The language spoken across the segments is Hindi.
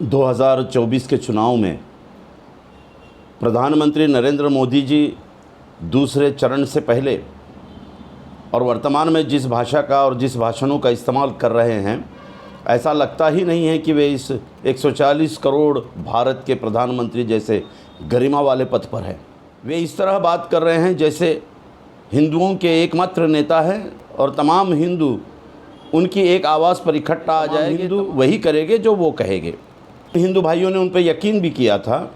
2024 के चुनाव में प्रधानमंत्री नरेंद्र मोदी जी दूसरे चरण से पहले और वर्तमान में जिस भाषा का और जिस भाषणों का इस्तेमाल कर रहे हैं, ऐसा लगता ही नहीं है कि वे इस 140 करोड़ भारत के प्रधानमंत्री जैसे गरिमा वाले पद पर हैं। वे इस तरह बात कर रहे हैं जैसे हिंदुओं के एकमात्र नेता हैं और तमाम हिंदू उनकी एक आवाज़ पर इकट्ठा आ जाएंगे, हिंदू वही करेंगे जो वो कहेंगे। हिंदू भाइयों ने उन पर यकीन भी किया था।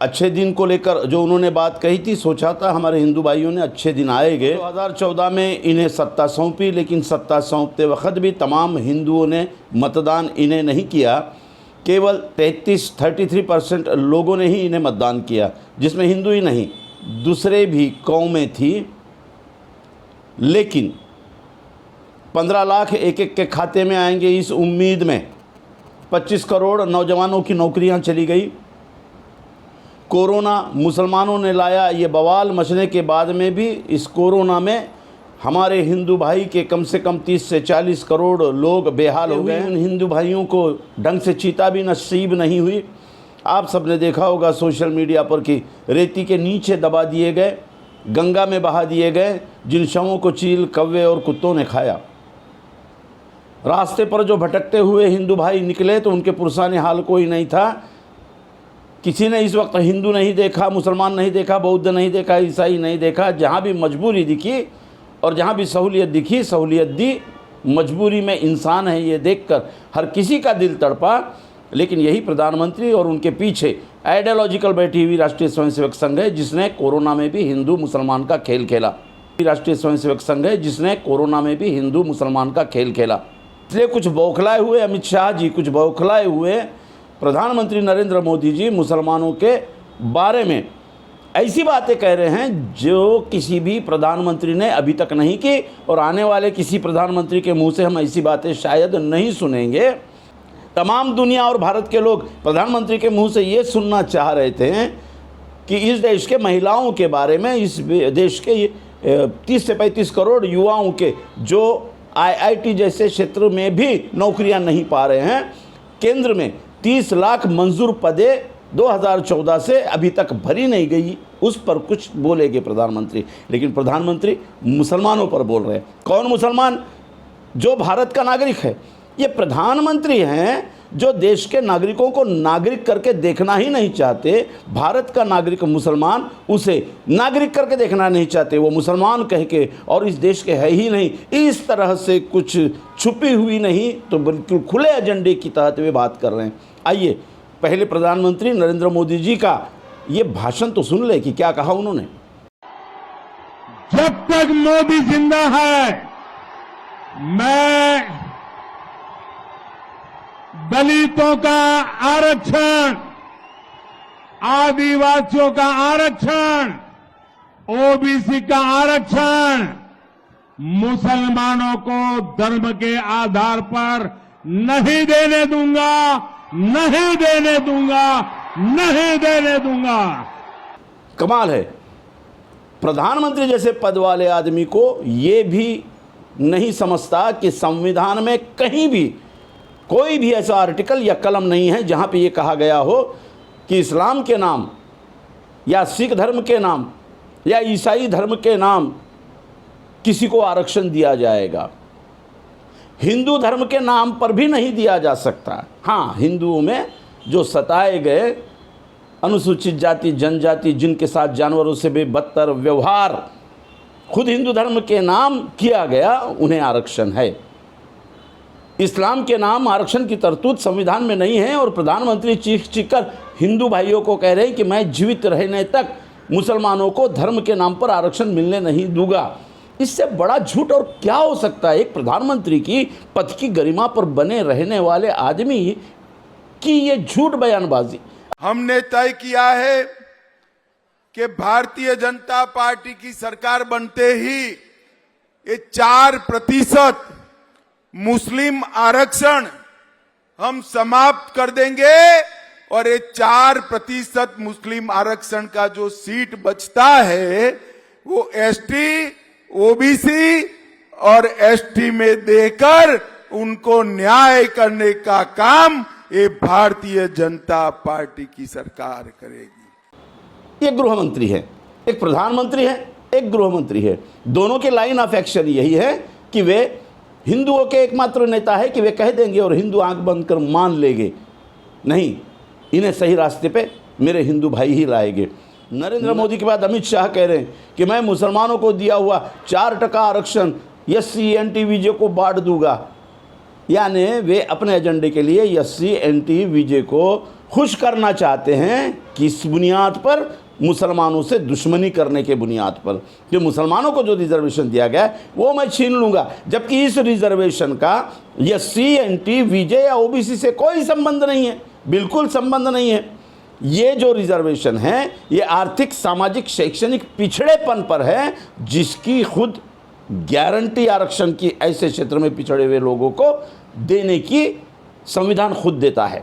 अच्छे दिन को लेकर जो उन्होंने बात कही थी, सोचा था हमारे हिंदू भाइयों ने अच्छे दिन आएंगे। 2014 में इन्हें सत्ता सौंपी, लेकिन सत्ता सौंपते वक्त भी तमाम हिंदुओं ने मतदान इन्हें नहीं किया। केवल 33% लोगों ने ही इन्हें मतदान किया, जिसमें हिंदू ही नहीं दूसरे भी कौमें थी। लेकिन 15 लाख एक एक के खाते में आएंगे इस उम्मीद में 25 करोड़ नौजवानों की नौकरियां चली गई। कोरोना मुसलमानों ने लाया, ये बवाल मचने के बाद में भी इस कोरोना में हमारे हिंदू भाई के कम से कम 30 से 40 करोड़ लोग बेहाल हो गए। उन हिंदू भाइयों को ढंग से चीता भी नसीब नहीं हुई। आप सब ने देखा होगा सोशल मीडिया पर कि रेती के नीचे दबा दिए गए, गंगा में बहा दिए गए, जिन शवों को चील, कौवे और कुत्तों ने खाया। रास्ते पर जो भटकते हुए हिंदू भाई निकले तो उनके पुरसाने हाल कोई नहीं था। किसी ने इस वक्त हिंदू नहीं देखा, मुसलमान नहीं देखा, बौद्ध नहीं देखा, ईसाई नहीं देखा। जहाँ भी मजबूरी दिखी और जहाँ भी सहूलियत दिखी, सहूलियत दी। मजबूरी में इंसान है ये देखकर हर किसी का दिल तड़पा। लेकिन यही प्रधानमंत्री और उनके पीछे आइडियोलॉजिकल बैठी हुई राष्ट्रीय स्वयंसेवक संघ है, जिसने कोरोना में भी हिंदू मुसलमान का खेल खेला। राष्ट्रीय स्वयंसेवक संघ है जिसने कोरोना में भी हिंदू मुसलमान का खेल खेला। इसलिए कुछ बौखलाए हुए अमित शाह जी, कुछ बौखलाए हुए प्रधानमंत्री नरेंद्र मोदी जी मुसलमानों के बारे में ऐसी बातें कह रहे हैं जो किसी भी प्रधानमंत्री ने अभी तक नहीं की, और आने वाले किसी प्रधानमंत्री के मुंह से हम ऐसी बातें शायद नहीं सुनेंगे। तमाम दुनिया और भारत के लोग प्रधानमंत्री के मुंह से ये सुनना चाह रहे थे कि इस देश के महिलाओं के बारे में, इस देश के 30 से 35 करोड़ युवाओं के जो IIT जैसे क्षेत्र में भी नौकरियां नहीं पा रहे हैं। केंद्र में 30 लाख मंजूर पदें 2014 से अभी तक भरी नहीं गई, उस पर कुछ बोलेंगे प्रधानमंत्री। लेकिन प्रधानमंत्री मुसलमानों पर बोल रहे हैं। कौन मुसलमान? जो भारत का नागरिक है। ये प्रधानमंत्री हैं जो देश के नागरिकों को नागरिक करके देखना ही नहीं चाहते। भारत का नागरिक मुसलमान, उसे नागरिक करके देखना नहीं चाहते, वो मुसलमान कह के, और इस देश के है ही नहीं। इस तरह से कुछ छुपी हुई नहीं तो बिल्कुल खुले एजेंडे की तहत वे बात कर रहे हैं। आइए पहले प्रधानमंत्री नरेंद्र मोदी जी का ये भाषण तो सुन ले कि क्या कहा उन्होंने। जब तक मोदी जिंदा है, मैं दलितों का आरक्षण, आदिवासियों का आरक्षण, ओबीसी का आरक्षण, मुसलमानों को धर्म के आधार पर नहीं देने दूंगा, नहीं देने दूंगा, नहीं देने दूंगा। कमाल है, प्रधानमंत्री जैसे पद वाले आदमी को ये भी नहीं समझता कि संविधान में कहीं भी कोई भी ऐसा आर्टिकल या कलम नहीं है जहाँ पे ये कहा गया हो कि इस्लाम के नाम या सिख धर्म के नाम या ईसाई धर्म के नाम किसी को आरक्षण दिया जाएगा। हिंदू धर्म के नाम पर भी नहीं दिया जा सकता। हाँ, हिंदुओं में जो सताए गए अनुसूचित जाति जनजाति, जिनके साथ जानवरों से भी बदतर व्यवहार खुद हिंदू धर्म के नाम किया गया, उन्हें आरक्षण है। इस्लाम के नाम आरक्षण की तरतूद संविधान में नहीं है। और प्रधानमंत्री चीख कर हिंदू भाइयों को कह रहे हैं कि मैं जीवित रहने तक मुसलमानों को धर्म के नाम पर आरक्षण मिलने नहीं दूंगा। इससे बड़ा झूठ और क्या हो सकता है? एक प्रधानमंत्री की पद की गरिमा पर बने रहने वाले आदमी की ये झूठ बयानबाजी। हमने तय किया है कि भारतीय जनता पार्टी की सरकार बनते ही ये 4% मुस्लिम आरक्षण हम समाप्त कर देंगे, और ये 4% मुस्लिम आरक्षण का जो सीट बचता है वो ST, OBC और ST में देकर उनको न्याय करने का काम ये भारतीय जनता पार्टी की सरकार करेगी। एक गृह मंत्री है, एक प्रधानमंत्री है, एक गृह मंत्री है। दोनों के लाइन ऑफ एक्शन यही है कि वे हिंदुओं के एकमात्र नेता है कि वे कह देंगे और हिंदू आंख बंद कर मान लेंगे। नहीं, इन्हें सही रास्ते पे मेरे हिंदू भाई ही लाएंगे। नरेंद्र मोदी के बाद अमित शाह कह रहे हैं कि मैं मुसलमानों को दिया हुआ 4% आरक्षण SC NT विजय को बांट दूंगा। यानी वे अपने एजेंडे के लिए SC NT विजय को खुश करना चाहते हैं। किस बुनियाद पर? मुसलमानों से दुश्मनी करने के बुनियाद पर कि मुसलमानों को जो रिजर्वेशन दिया गया है वो मैं छीन लूँगा, जबकि इस रिजर्वेशन का SC NT विजय या OBC से कोई संबंध नहीं है, बिल्कुल संबंध नहीं है। ये जो रिजर्वेशन है ये आर्थिक, सामाजिक, शैक्षणिक पिछड़ेपन पर है, जिसकी खुद गारंटी आरक्षण की ऐसे क्षेत्र में पिछड़े हुए लोगों को देने की संविधान खुद देता है।